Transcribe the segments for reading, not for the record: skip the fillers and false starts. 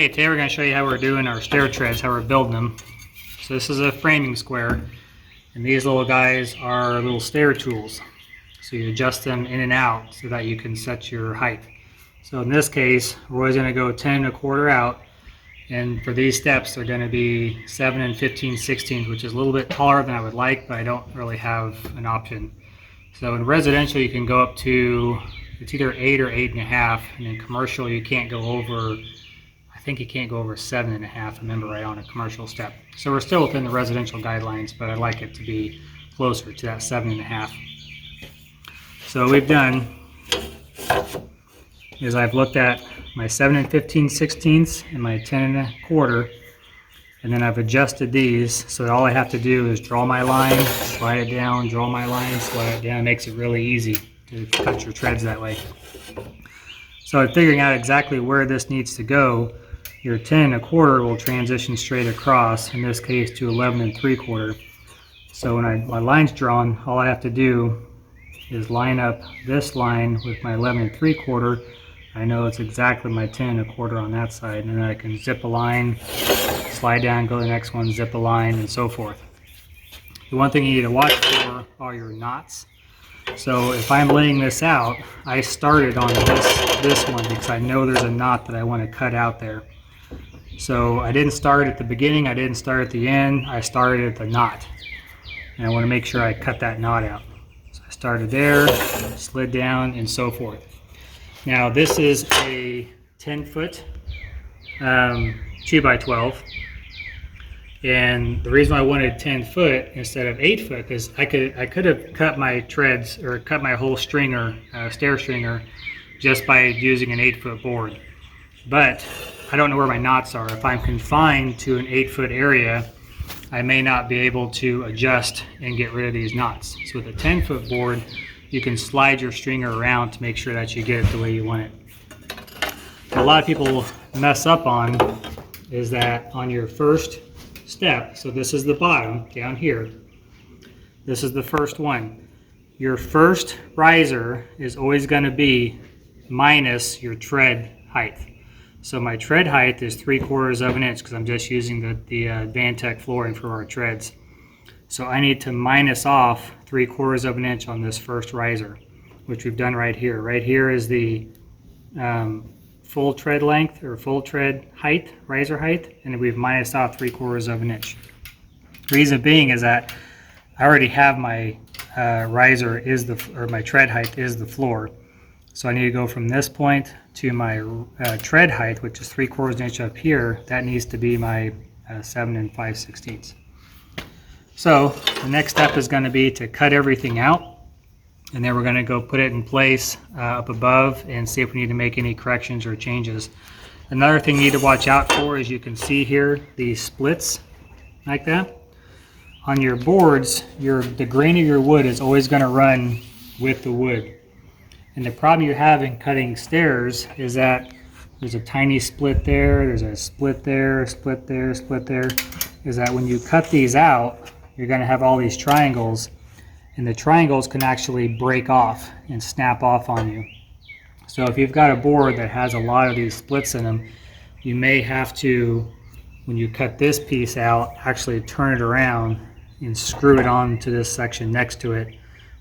Hey, today we're going to show you how we're doing our stair treads, how we're building them. So this is a framing square, and these little guys are little stair tools. So you adjust them in and out so that you can set your height. So in this case, we're always going to go 10 1/4 out, and for these steps they're going to be 7 15/16, which is a little bit taller than I would like, but I don't really have an option. So in residential you can go up to, it's either 8 or 8.5, and in commercial you can't go over, I think you can't go over 7.5, remember, right on a commercial step. So we're still within the residential guidelines, but I'd like it to be closer to that 7.5. So what we've done is I've looked at my 7 15/16 and my 10 1/4, and then I've adjusted these so that all I have to do is draw my line, slide it down, draw my line, slide it down. It makes it really easy to cut your treads that way. So I'm figuring out exactly where this needs to go. Your 10 1/4 will transition straight across, in this case to 11 3/4. So when my line's drawn, all I have to do is line up this line with my 11 3/4. I know it's exactly my 10 1/4 on that side, and then I can zip a line, slide down, go to the next one, zip a line, and so forth. The one thing you need to watch for are your knots. So if I'm laying this out, I started on this one because I know there's a knot that I want to cut out there. So I didn't start at the beginning, I didn't start at the end, I started at the knot. And I want to make sure I cut that knot out. So I started there, slid down, and so forth. Now this is a 10-foot 2x12. And the reason I wanted 10 foot instead of 8 foot is I could have cut my treads, or cut my whole stringer, stair stringer, just by using an 8-foot board. But I don't know where my knots are. If I'm confined to an 8-foot area, I may not be able to adjust and get rid of these knots. So with a 10-foot board, you can slide your stringer around to make sure that you get it the way you want it. A lot of people mess up on is that on your first step, so this is the bottom down here, this is the first one. Your first riser is always going to be minus your tread height. So my tread height is 3/4 of an inch because I'm just using the AdvanTech flooring for our treads. So I need to minus off 3/4 of an inch on this first riser, which we've done right here. Right here is the full tread length, or full tread height, riser height, and we've minused off 3/4 of an inch. Reason being is that I already have my riser is my tread height is the floor. So I need to go from this point to my tread height, which is 3/4 inch up here. That needs to be my 7 5/16. So the next step is going to be to cut everything out, and then we're going to go put it in place up above and see if we need to make any corrections or changes. Another thing you need to watch out for is, you can see here these splits like that. On your boards, the grain of your wood is always going to run with the wood. And the problem you have in cutting stairs is that there's a tiny split there, there's a split there, split there, split there. Is that when you cut these out, you're going to have all these triangles, and the triangles can actually break off and snap off on you. So if you've got a board that has a lot of these splits in them, you may have to, when you cut this piece out, actually turn it around and screw it on to this section next to it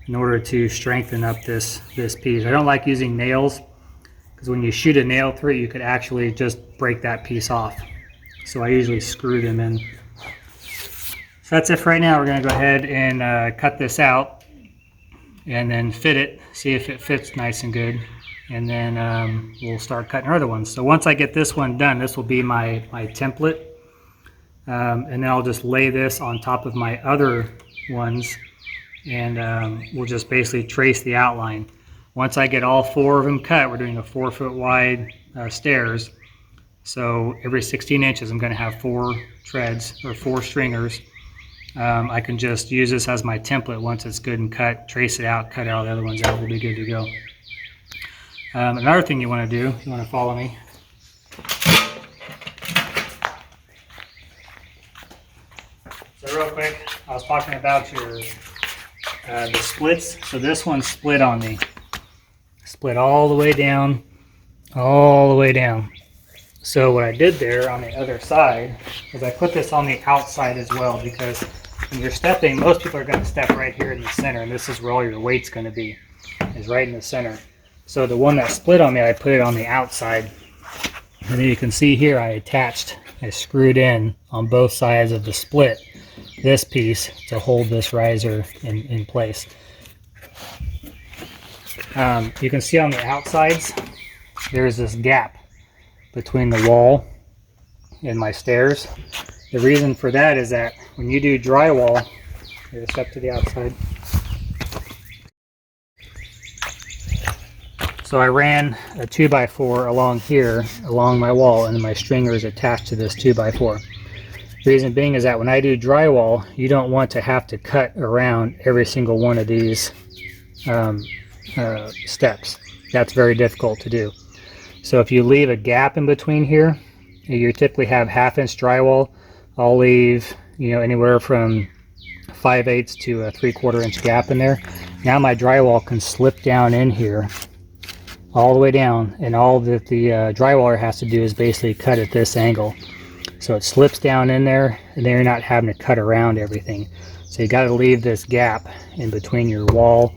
in order to strengthen up this piece. I don't like using nails, because when you shoot a nail through it, you could actually just break that piece off. So I usually screw them in. So that's it for right now. We're going to go ahead and cut this out and then fit it, see if it fits nice and good, and then we'll start cutting our other ones. So once I get this one done, this will be my template, and then I'll just lay this on top of my other ones, and we'll just basically trace the outline. Once I get all 4 of them cut, we're doing a 4-foot wide stairs. So every 16 inches, I'm going to have 4 treads, or 4 stringers. I can just use this as my template. Once it's good and cut, trace it out, cut all the other ones out, we'll be good to go. Another thing you want to do, you want to follow me. So real quick, I was talking about the splits. So this one split on me. Split all the way down, all the way down. So what I did there on the other side is I put this on the outside as well, because when you're stepping, most people are going to step right here in the center, and this is where all your weight's going to be, is right in the center. So the one that split on me, I put it on the outside, and then you can see here I screwed in on both sides of the split this piece to hold this riser in place. You can see on the outsides there's this gap between the wall and my stairs. The reason for that is that when you do drywall, here, step to the outside. So I ran a 2x4 along here, along my wall, and my stringer is attached to this 2x4. Reason being is that when I do drywall, you don't want to have to cut around every single one of these steps. That's very difficult to do. So if you leave a gap in between here, you typically have 1/2-inch drywall. I'll leave, anywhere from 5/8 to a 3/4 inch gap in there. Now my drywall can slip down in here all the way down, and all that the drywaller has to do is basically cut at this angle. So it slips down in there, and then you're not having to cut around everything. So you got to leave this gap in between your wall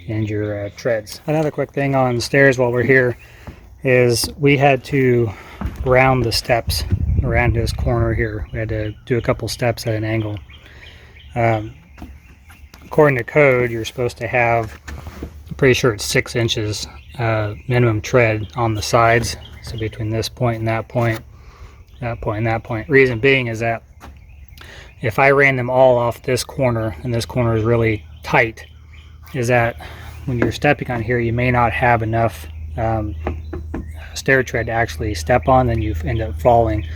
and your treads. Another quick thing on stairs while we're here is we had to round the steps around this corner here. We had to do a couple steps at an angle. According to code, you're supposed to have, I'm pretty sure it's 6 inches minimum tread on the sides. So between this point and that point, that point and that point. Reason being is that if I ran them all off this corner, and this corner is really tight, is that when you're stepping on here, you may not have enough stair tread to actually step on, then you end up falling.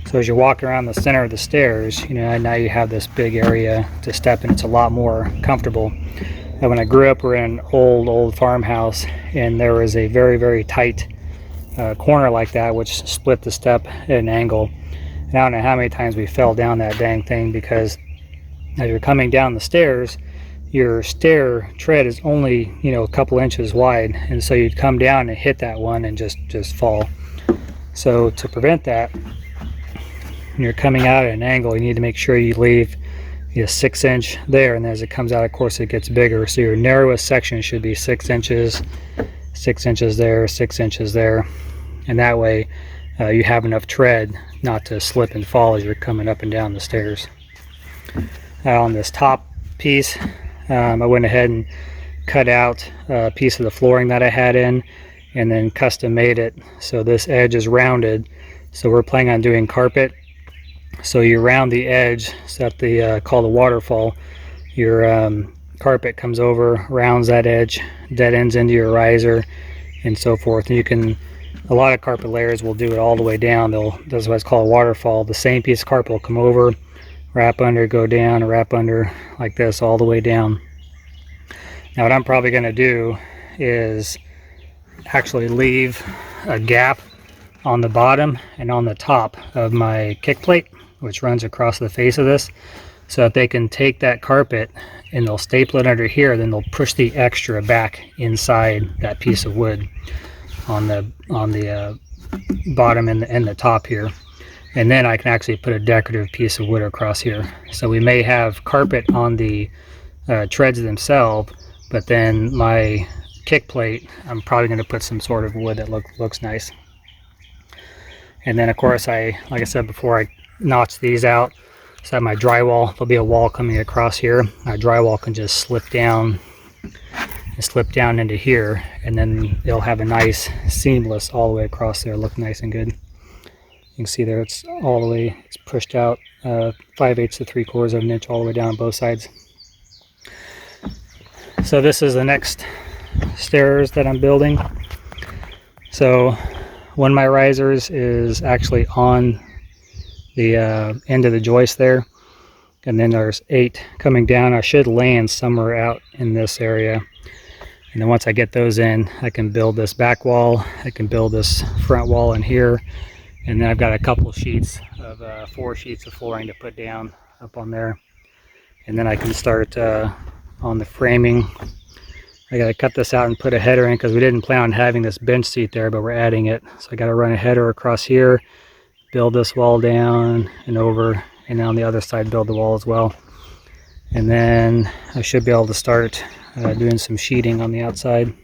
So as you're walking around the center of the stairs, now you have this big area to step in. It's a lot more comfortable. And when I grew up, we're in an old farmhouse, and there was a very, very tight corner like that, which split the step at an angle. And I don't know how many times we fell down that dang thing, because as you're coming down the stairs, your stair tread is only a couple inches wide, and so you'd come down and hit that one and just fall. So to prevent that, when you're coming out at an angle, you need to make sure you leave 6 inch there, and as it comes out, of course, it gets bigger. So your narrowest section should be 6 inches, 6 inches there, 6 inches there, and that way you have enough tread not to slip and fall as you're coming up and down the stairs. On this top piece, I went ahead and cut out a piece of the flooring that I had in, and then custom made it so this edge is rounded. So we're planning on doing carpet. So you round the edge, so that the called the waterfall. Your carpet comes over, rounds that edge, dead ends into your riser, and so forth. And you can, a lot of carpet layers will do it all the way down. That's what's called a waterfall. The same piece of carpet will come over, wrap under, go down, wrap under, like this, all the way down. Now what I'm probably going to do is actually leave a gap on the bottom and on the top of my kick plate, which runs across the face of this, so that they can take that carpet and they'll staple it under here, then they'll push the extra back inside that piece of wood on the bottom and the top here. And then I can actually put a decorative piece of wood across here. So we may have carpet on the treads themselves, but then my kick plate, I'm probably going to put some sort of wood that looks nice. And then of course, like I said before, I notch these out so that my drywall, there'll be a wall coming across here. My drywall can just slip down into here, and then it'll have a nice seamless all the way across there, look nice and good. You can see there, it's all the way, it's pushed out 5/8 to 3/4 of an inch all the way down both sides. So this is the next stairs that I'm building. So one of my risers is actually on the end of the joist there, and then there's 8 coming down. I should land somewhere out in this area, and then once I get those in, I can build this back wall, I can build this front wall in here, and then I've got a couple sheets of 4 sheets of flooring to put down up on there, and then I can start on the framing I got to cut this out and put a header in because we didn't plan on having this bench seat there, but we're adding it. So I got to run a header across here, build this wall down and over, and then on the other side build the wall as well. And then I should be able to start doing some sheeting on the outside.